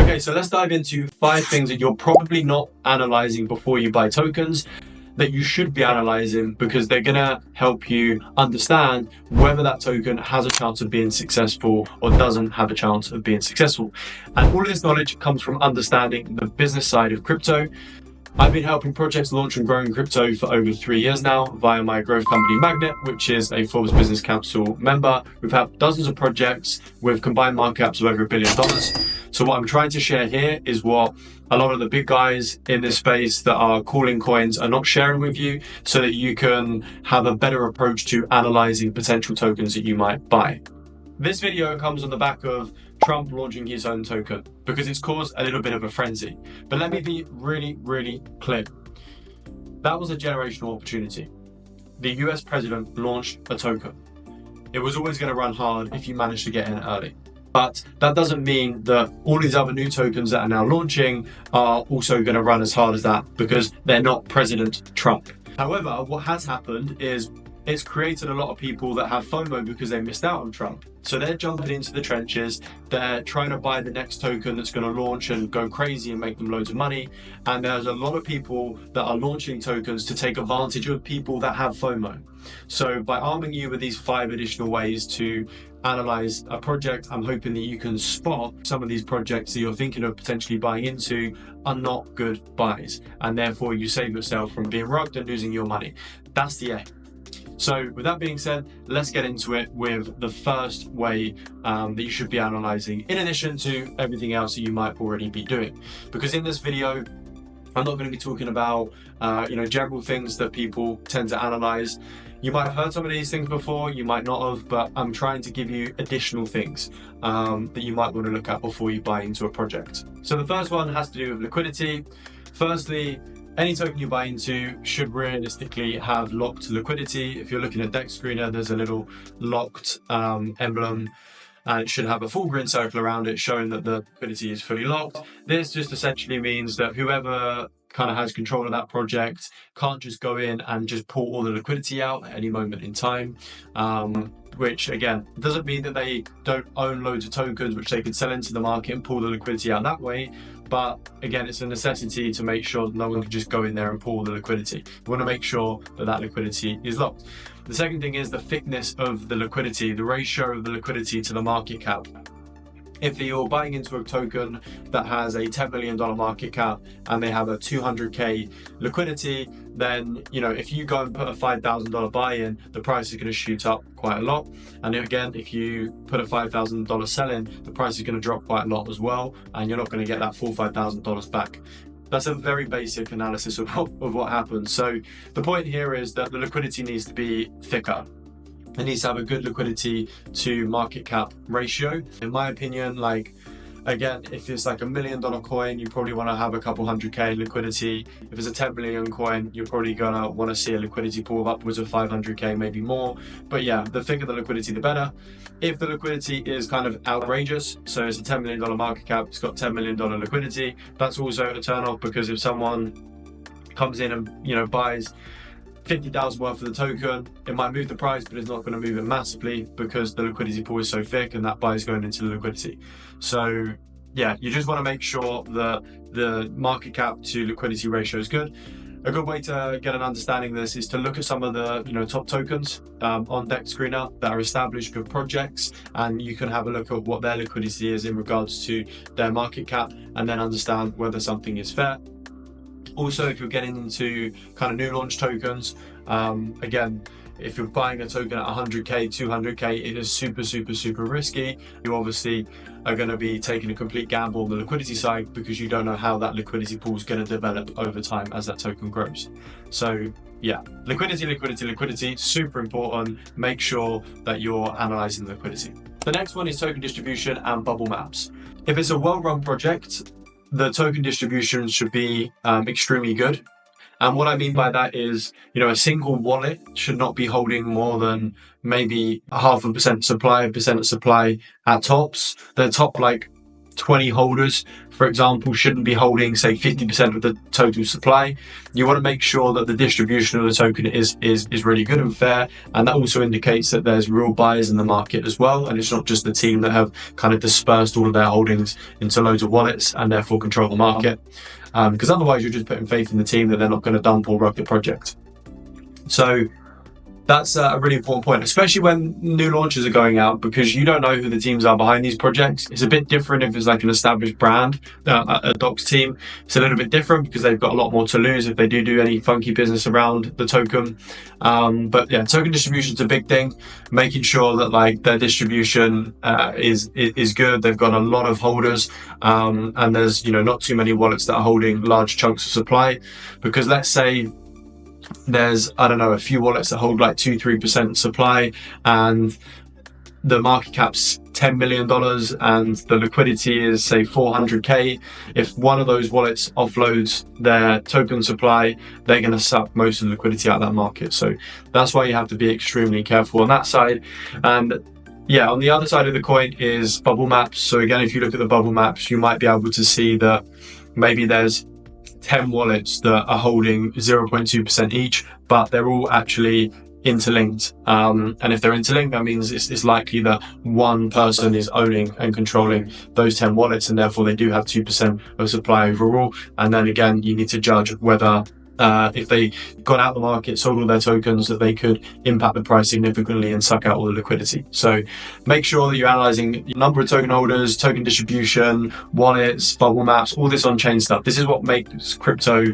Okay, so let's dive into 5 things that you're probably not analyzing before you buy tokens that you should be analyzing, because they're gonna help you understand whether that token has a chance of being successful or doesn't have a chance of being successful. And all of this knowledge comes from understanding the business side of crypto. I've been helping projects launch and grow in crypto for over 3 years now via my growth company Magnet, which is a Forbes Business Council member. We've had dozens of projects with combined market caps of over $1 billion. So what I'm trying to share here is what a lot of the big guys in this space that are calling coins are not sharing with you, so that you can have a better approach to analyzing potential tokens that you might buy. This video comes on the back of Trump launching his own token because it's caused a little bit of a frenzy. But let me be really clear. That was a generational opportunity. The US president launched a token. It was always going to run hard if you managed to get in early. But that doesn't mean that all these other new tokens that are now launching are also going to run as hard as that, because they're not President Trump. However, what has happened is it's created a lot of people that have FOMO because they missed out on Trump. So they're jumping into the trenches, they're trying to buy the next token that's going to launch and go crazy and make them loads of money. And there's a lot of people that are launching tokens to take advantage of people that have FOMO. So by arming you with these 5 additional ways to analyze a project, I'm hoping that you can spot some of these projects that you're thinking of potentially buying into are not good buys, and therefore you save yourself from being robbed and losing your money. That's the aim. So with that being said, let's get into it with the first way that you should be analyzing, in addition to everything else that you might already be doing. Because in this video, I'm not going to be talking about general things that people tend to analyze. You might have heard some of these things before, you might not have, but I'm trying to give you additional things that you might want to look at before you buy into a project. So the first one has to do with liquidity. Firstly, any token you buy into should realistically have locked liquidity. If you're looking at Dex Screener, there's a little locked emblem, and it should have a full green circle around it showing that the liquidity is fully locked. This just essentially means that whoever kind of has control of that project can't just go in and just pull all the liquidity out at any moment in time. Which again, doesn't mean that they don't own loads of tokens which they can sell into the market and pull the liquidity out that way. But again, it's a necessity to make sure that no one can just go in there and pull the liquidity. We want to make sure that that liquidity is locked. The second thing is the thickness of the liquidity, the ratio of the liquidity to the market cap. If you're buying into a token that has a $10 million market cap and they have a 200K liquidity, then, if you go and put a $5,000 buy in, the price is going to shoot up quite a lot. And again, if you put a $5,000 sell in, the price is going to drop quite a lot as well, and you're not going to get that full $5,000 back. That's a very basic analysis of what happens. So the point here is that the liquidity needs to be thicker. It needs to have a good liquidity to market cap ratio. In my opinion, again, if it's like $1 million coin, you probably want to have a couple 100K liquidity. If it's a 10 million coin, you're probably gonna want to see a liquidity pool of upwards of 500K, maybe more. But yeah, the thicker the liquidity, the better. If the liquidity is kind of outrageous, so it's a $10 million market cap, it's got $10 million liquidity, that's also a turn off, because if someone comes in and buys 50,000 worth of the token, it might move the price, but it's not going to move it massively because the liquidity pool is so thick and that buy is going into the liquidity. So yeah, you just want to make sure that the market cap to liquidity ratio is good. A good way to get an understanding of this is to look at some of the top tokens on Dex Screener that are established good projects, and you can have a look at what their liquidity is in regards to their market cap, and then understand whether something is fair. Also, if you're getting into kind of new launch tokens, again, if you're buying a token at 100K, 200K, it is super risky. You obviously are going to be taking a complete gamble on the liquidity side, because you don't know how that liquidity pool is going to develop over time as that token grows. So yeah, liquidity, super important. Make sure that you're analyzing the liquidity. The next one is token distribution and bubble maps. If it's a well-run project, the token distribution should be extremely good. And what I mean by that is, a single wallet should not be holding more than maybe 0.5% supply, 1% of supply at tops. The top 20 holders, for example, shouldn't be holding, say, 50% of the total supply. You want to make sure that the distribution of the token is really good and fair, and that also indicates that there's real buyers in the market as well, and it's not just the team that have kind of dispersed all of their holdings into loads of wallets and therefore control the market, because otherwise you're just putting faith in the team that they're not going to dump or wreck the project. So that's a really important point, especially when new launches are going out, because you don't know who the teams are behind these projects. It's a bit different if it's like an established brand, a docs team. It's a little bit different because they've got a lot more to lose if they do any funky business around the token. But yeah, token distribution is a big thing. Making sure that like their distribution is good. They've got a lot of holders, and there's not too many wallets that are holding large chunks of supply. Because let's say there's, I don't know, a few wallets that hold like 2-3% supply, and the market cap's $10 million and the liquidity is, say, 400k. If one of those wallets offloads their token supply, they're going to suck most of the liquidity out of that market. So that's why you have to be extremely careful on that side. And yeah, on the other side of the coin is bubble maps. So again, if you look at the bubble maps, you might be able to see that maybe there's 10 wallets that are holding 0.2% each, but they're all actually interlinked. And if they're interlinked, that means it's likely that one person is owning and controlling those 10 wallets, and therefore they do have 2% of supply overall. And then again, you need to judge whether if they got out the market, sold all their tokens, that they could impact the price significantly and suck out all the liquidity. So make sure that you're analyzing the number of token holders, token distribution, wallets, bubble maps, all this on-chain stuff. This is what makes crypto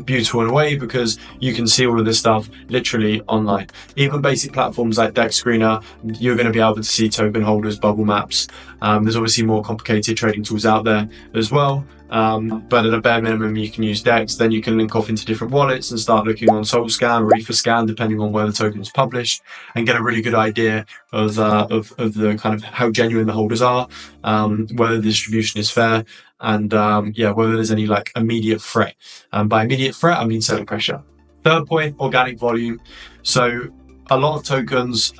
beautiful in a way, because you can see all of this stuff literally online. Even basic platforms like Dex Screener, you're going to be able to see token holders, bubble maps. There's obviously more complicated trading tools out there as well. But at a bare minimum, you can use Dex. Then you can link off into different wallets and start looking on SolScan or EtherScan, depending on where the token is published, and get a really good idea of the kind of how genuine the holders are, whether the distribution is fair, and whether there's any like immediate threat. By immediate threat, I mean selling pressure. Third point, organic volume. So a lot of tokens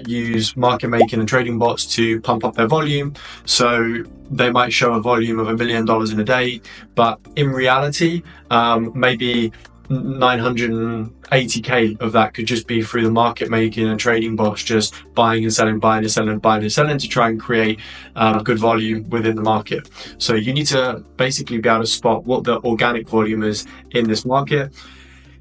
use market making and trading bots to pump up their volume. So they might show a volume of $1 million in a day, but in reality, maybe 980k of that could just be through the market making and trading bots just buying and selling, buying and selling, buying and selling to try and create good volume within the market. So you need to basically be able to spot what the organic volume is in this market.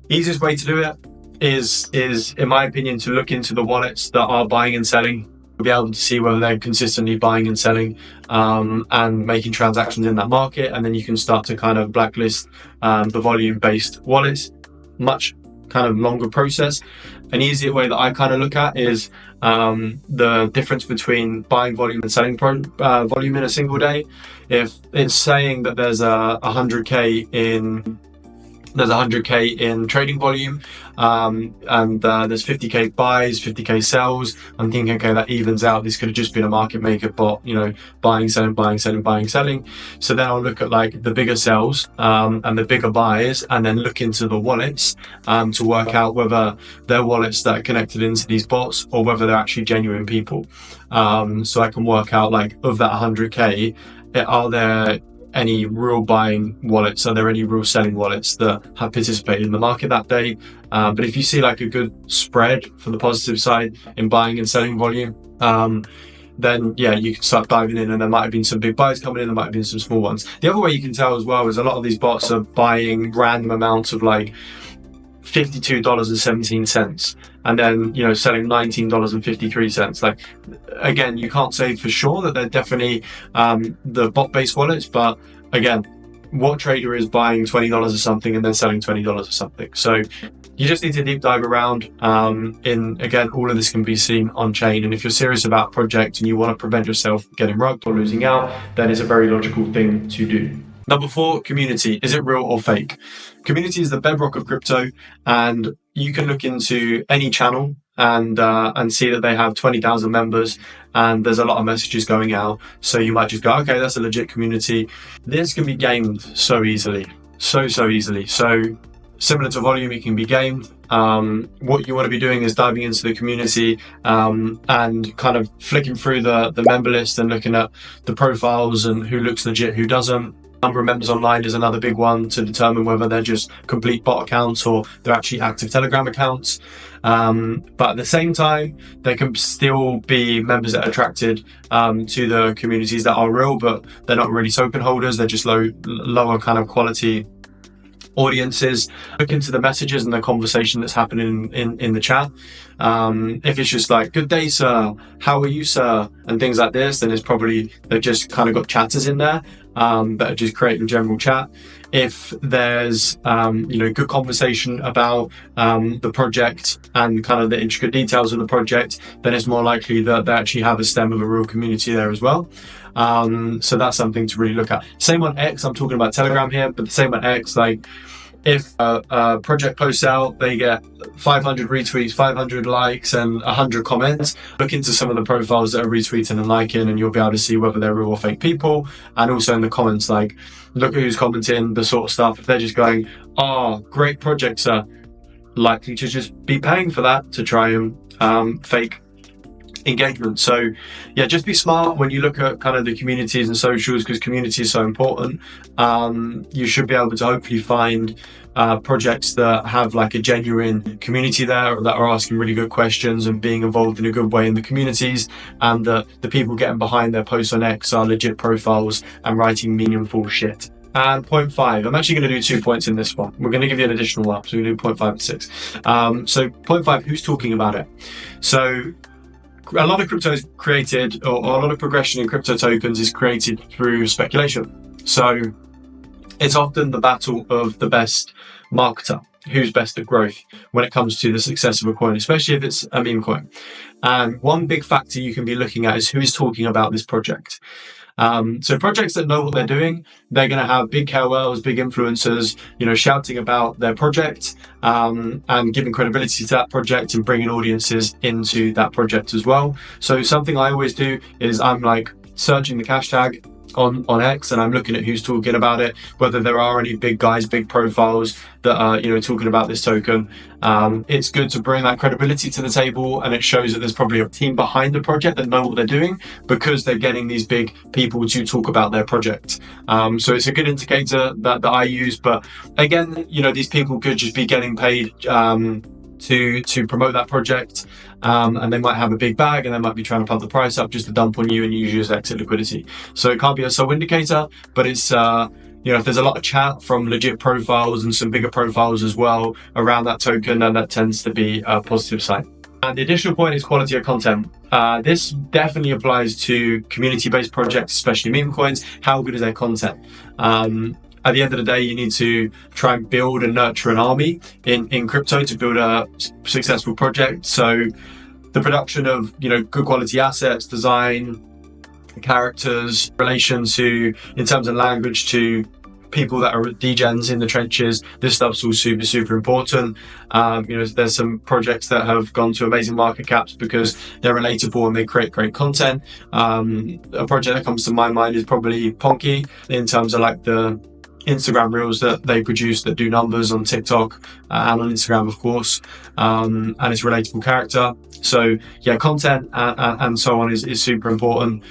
Easiest way to do it is in my opinion to look into the wallets that are buying and selling, be able to see whether they're consistently buying and selling and making transactions in that market, and then you can start to kind of blacklist the volume based wallets. Much kind of longer process. An easier way that I kind of look at is the difference between buying volume and selling volume in a single day. If it's saying that there's 100k in trading volume, and there's 50k buys, 50k sells, I'm thinking, okay, that evens out. This could have just been a market maker bot, buying, selling, buying, selling, buying, selling. So then I'll look at like the bigger sells and the bigger buys, and then look into the wallets to work out whether they're wallets that are connected into these bots or whether they're actually genuine people. So I can work out, like, of that 100k, are there any real buying wallets? Are there any real selling wallets that have participated in the market that day? But if you see like a good spread for the positive side in buying and selling volume, then yeah, you can start diving in, and there might have been some big buys coming in, there might have been some small ones. The other way you can tell as well is a lot of these bots are buying random amounts of like $52.17 and then selling $19.53. Like, again, you can't say for sure that they're definitely the bot-based wallets, but again, what trader is buying $20 of something and then selling $20 of something? So you just need to deep dive around. Again, all of this can be seen on chain, and if you're serious about a project and you want to prevent yourself getting rugged or losing out, then it's a very logical thing to do. Number 4, community. Is it real or fake? Community is the bedrock of crypto, and you can look into any channel and see that they have 20,000 members and there's a lot of messages going out. So you might just go, okay, that's a legit community. This can be gamed so easily, so easily. So similar to volume, it can be gamed. What you want to be doing is diving into the community and kind of flicking through the member list and looking at the profiles and who looks legit, who doesn't. Number of members online is another big one to determine whether they're just complete bot accounts or they're actually active Telegram accounts. But at the same time, there can still be members that are attracted to the communities that are real, but they're not really token holders. They're just lower kind of quality audiences. Look into the messages and the conversation that's happening in the chat. If it's just like, good day, sir, how are you, sir, and things like this, then it's probably they've just kind of got chatters in there that are just creating general chat. If there's good conversation about the project and kind of the intricate details of the project, then it's more likely that they actually have a stem of a real community there as well. So that's something to really look at. Same on X. I'm talking about Telegram here, but the same on X. Like, if a project posts out, they get 500 retweets, 500 likes, and 100 comments. Look into some of the profiles that are retweeting and liking, and you'll be able to see whether they're real or fake people. And also in the comments, like, look at who's commenting, the sort of stuff. If they're just going, "Oh, great project, sir," likely to just be paying for that to try and fake engagement. So yeah, just be smart when you look at kind of the communities and socials, because community is so important. You should be able to hopefully find projects that have like a genuine community there, that are asking really good questions and being involved in a good way in the communities, and the people getting behind their posts on X are legit profiles and writing meaningful shit. And point 5, I'm actually going to do 2 points in this one. We're going to give you an additional one, so we're going to do point 5 and 6. So point 5, who's talking about it? So a lot of crypto is created, or a lot of progression in crypto tokens is created through speculation. So it's often the battle of the best marketer, who's best at growth when it comes to the success of a coin, especially if it's a meme coin. And one big factor you can be looking at is who is talking about this project. So projects that know what they're doing, they're going to have big KOLs, big influencers, shouting about their project, and giving credibility to that project and bringing audiences into that project as well. So something I always do is I'm like searching the hashtag on X, and I'm looking at who's talking about it, whether there are any big guys, big profiles that are talking about this token. It's good to bring that credibility to the table, and it shows that there's probably a team behind the project that know what they're doing, because they're getting these big people to talk about their project. So it's a good indicator that I use. But again, these people could just be getting paid to promote that project, and they might have a big bag, and they might be trying to pump the price up just to dump on you and use you as exit liquidity. So it can't be a sole indicator, but it's if there's a lot of chat from legit profiles and some bigger profiles as well around that token, then that tends to be a positive sign. And the additional point is quality of content. This definitely applies to community-based projects, especially meme coins. How good is their content? At the end of the day, you need to try and build and nurture an army in crypto to build a successful project. So the production of good quality assets, design, characters, relation to, in terms of language, to people that are degens in the trenches, this stuff's all super important. There's some projects that have gone to amazing market caps because they're relatable and they create great content. A project that comes to my mind is probably Ponky, in terms of like the Instagram reels that they produce that do numbers on TikTok and on Instagram, of course, and it's relatable character. So yeah, content and so on is super important.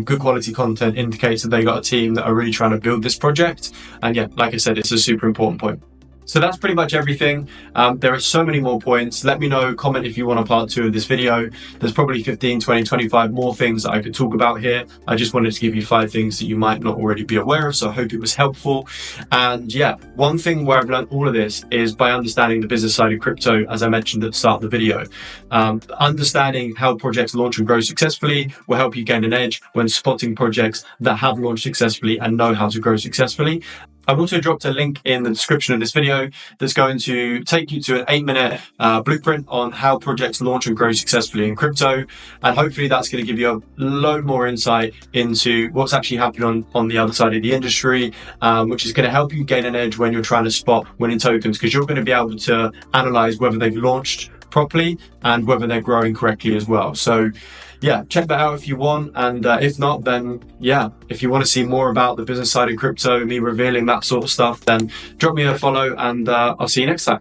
Good quality content indicates that they got a team that are really trying to build this project. And yeah, like I said, it's a super important point. So that's pretty much everything. There are so many more points. Let me know, comment if you want a part 2 of this video. There's probably 15, 20, 25 more things that I could talk about here. I just wanted to give you 5 things that you might not already be aware of, so I hope it was helpful. And yeah, one thing where I've learned all of this is by understanding the business side of crypto, as I mentioned at the start of the video. Understanding how projects launch and grow successfully will help you gain an edge when spotting projects that have launched successfully and know how to grow successfully. I've also dropped a link in the description of this video that's going to take you to an 8-minute blueprint on how projects launch and grow successfully in crypto. And hopefully that's going to give you a load more insight into what's actually happening on the other side of the industry, which is going to help you gain an edge when you're trying to spot winning tokens, because you're going to be able to analyze whether they've launched properly and whether they're growing correctly as well. So yeah, check that out if you want. And if not, then yeah, if you want to see more about the business side of crypto, me revealing that sort of stuff, then drop me a follow, and I'll see you next time.